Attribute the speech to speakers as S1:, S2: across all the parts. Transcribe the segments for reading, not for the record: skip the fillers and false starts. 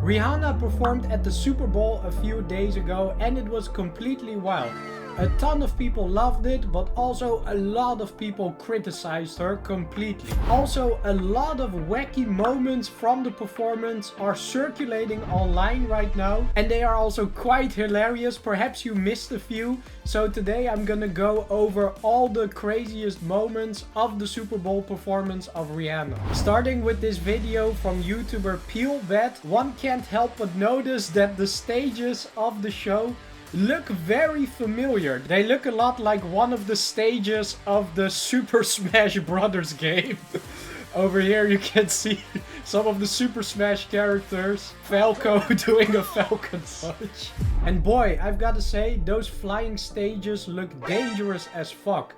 S1: Rihanna performed at the Super Bowl a few days ago and it was completely wild. A ton of people loved it, but also a lot of people criticized her completely. Also, a lot of wacky moments from the performance are circulating online right now, and they are also quite hilarious. Perhaps you missed a few, so today I'm gonna go over all the craziest moments of the Super Bowl performance of Rihanna. Starting with this video from YouTuber PeelBet, one can't help but notice that the stages of the show look very familiar. They look a lot like one of the stages of the Super Smash Brothers game. Over here you can see some of the Super Smash characters. Falco doing a Falcon punch. And boy, I've got to say, those flying stages look dangerous as fuck.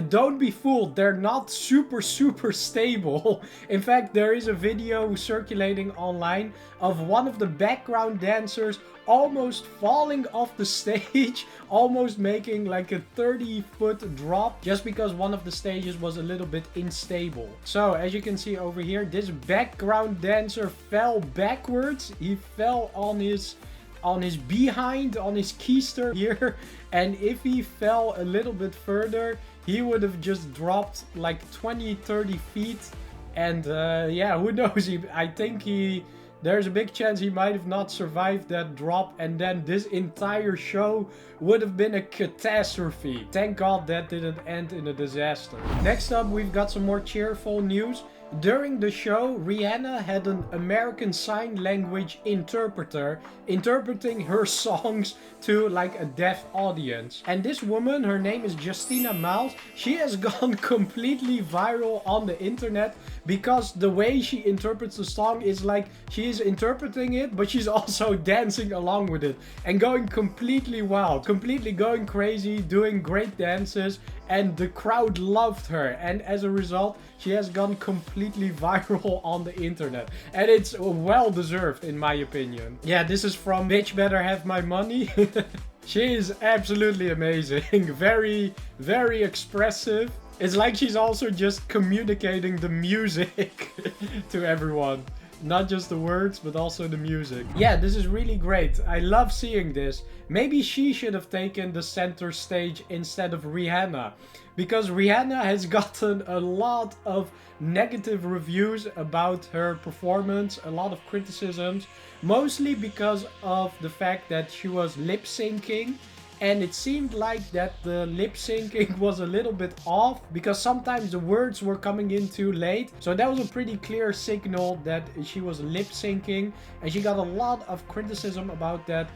S1: Don't be fooled, they're not super stable. In fact, there is a video circulating online of one of the background dancers almost falling off the stage, almost making like a 30-foot drop just because one of the stages was a little bit unstable. So as you can see over here, this background dancer fell backwards. He fell on his behind, on his keister here, and if he fell a little bit further, he would have just dropped like 20-30 feet. And yeah, who knows, I think there's a big chance he might have not survived that drop, and then this entire show would have been a catastrophe. Thank God that didn't end in a disaster. Next up, we've got some more cheerful news. During the show, Rihanna had an American Sign Language interpreter interpreting her songs to like a deaf audience. And this woman, her name is Justina Miles, she has gone completely viral on the internet because the way she interprets the song is like she is interpreting it, but she's also dancing along with it and going completely wild, completely going crazy, doing great dances, and the crowd loved her, and as a result she has gone completely viral on the internet, and it's well deserved in my opinion. Yeah, this is from Bitch Better Have My Money. She is absolutely amazing. Very expressive. It's like she's also just communicating the music to everyone. Not just the words, but also the music. Yeah, this is really great. I love seeing this. Maybe she should have taken the center stage instead of Rihanna, because Rihanna has gotten a lot of negative reviews about her performance, a lot of criticisms, mostly because of the fact that she was lip syncing. And it seemed like that the lip syncing was a little bit off because sometimes the words were coming in too late. So that was a pretty clear signal that she was lip syncing, and she got a lot of criticism about that.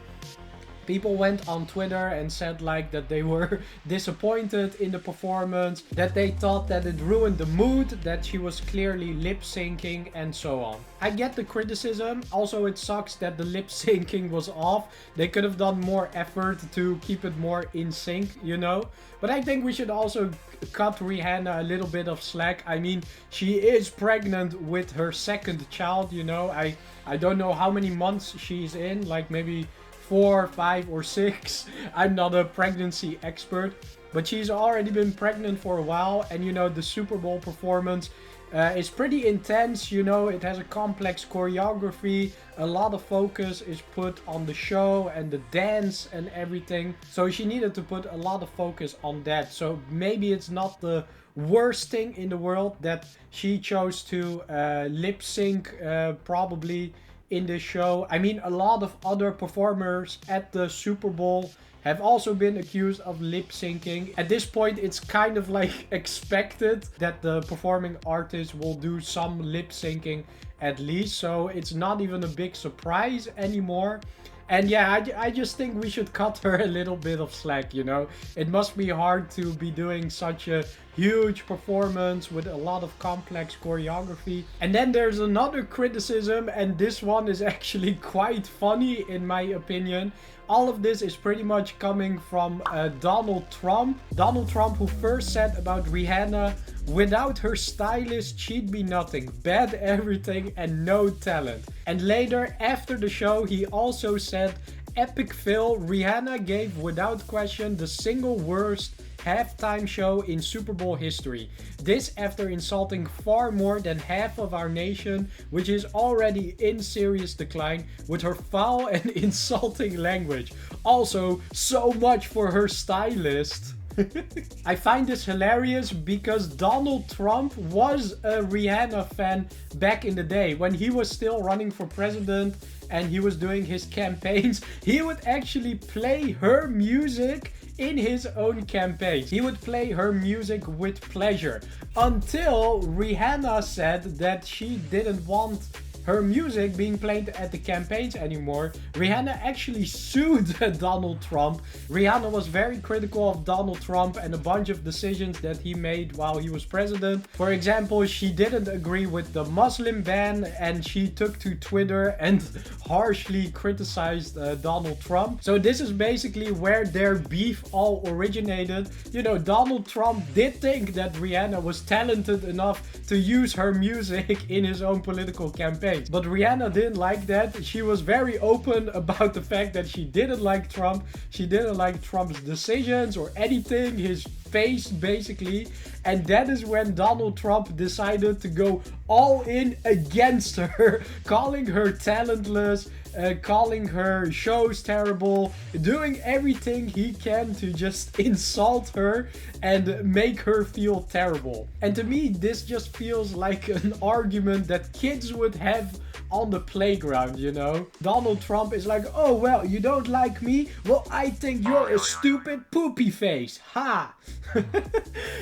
S1: People went on Twitter and said like that they were disappointed in the performance, that they thought that it ruined the mood, that she was clearly lip syncing, and so on. I get the criticism. Also, it sucks that the lip syncing was off. They could have done more effort to keep it more in sync, you know. But I think we should also cut Rihanna a little bit of slack. I mean, she is pregnant with her second child, you know. I don't know how many months she's in, like maybe 4, 5, or 6. I'm not a pregnancy expert, but she's already been pregnant for a while, and you know, the Super Bowl performance is pretty intense, you know. It has a complex choreography, a lot of focus is put on the show and the dance and everything, so she needed to put a lot of focus on that. So maybe it's not the worst thing in the world that she chose to lip sync probably in this show. I mean, a lot of other performers at the Super Bowl have also been accused of lip syncing. At this point, it's kind of like expected that the performing artist will do some lip syncing at least, so it's not even a big surprise anymore. And yeah, I just think we should cut her a little bit of slack, you know. It must be hard to be doing such a huge performance with a lot of complex choreography. And then there's another criticism, and this one is actually quite funny in my opinion. All of this is pretty much coming from Donald Trump. Donald Trump, who first said about Rihanna, without her stylist, she'd be nothing. Bad everything and no talent. And later, after the show, he also said, epic fail, Rihanna gave without question the single worst halftime show in Super Bowl history. This after insulting far more than half of our nation, which is already in serious decline, with her foul and insulting language. Also, so much for her stylist. I find this hilarious because Donald Trump was a Rihanna fan back in the day when he was still running for president and he was doing his campaigns. He would actually play her music in his own campaigns. He would play her music with pleasure until Rihanna said that she didn't want her music being played at the campaigns anymore. Rihanna actually sued Donald Trump. Rihanna was very critical of Donald Trump and a bunch of decisions that he made while he was president. For example, she didn't agree with the Muslim ban and she took to Twitter and harshly criticized Donald Trump. So this is basically where their beef all originated. You know, Donald Trump did think that Rihanna was talented enough to use her music in his own political campaign. But Rihanna didn't like that. She was very open about the fact that she didn't like Trump. She didn't like Trump's decisions or anything, his face basically. And that is when Donald Trump decided to go all in against her, calling her talentless, calling her shows terrible, doing everything he can to just insult her and make her feel terrible. And to me, this just feels like an argument that kids would have on the playground, you know? Donald Trump is like, oh, well, you don't like me? Well, I think you're a stupid poopy face. Ha!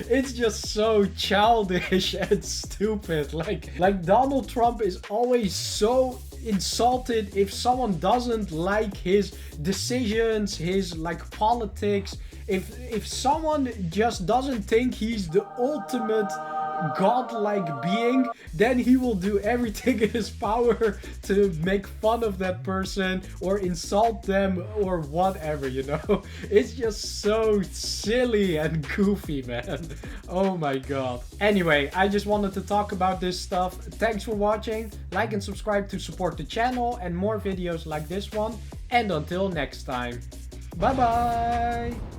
S1: It's just so childish and stupid. Like Donald Trump is always so insulted if someone doesn't like his decisions, his like politics. If someone just doesn't think he's the ultimate godlike being, then he will do everything in his power to make fun of that person or insult them or whatever, you know? It's just so silly and goofy, man. Oh my god. Anyway, I just wanted to talk about this stuff. Thanks for watching. Like and subscribe to support the channel and more videos like this one. And until next time. Bye bye!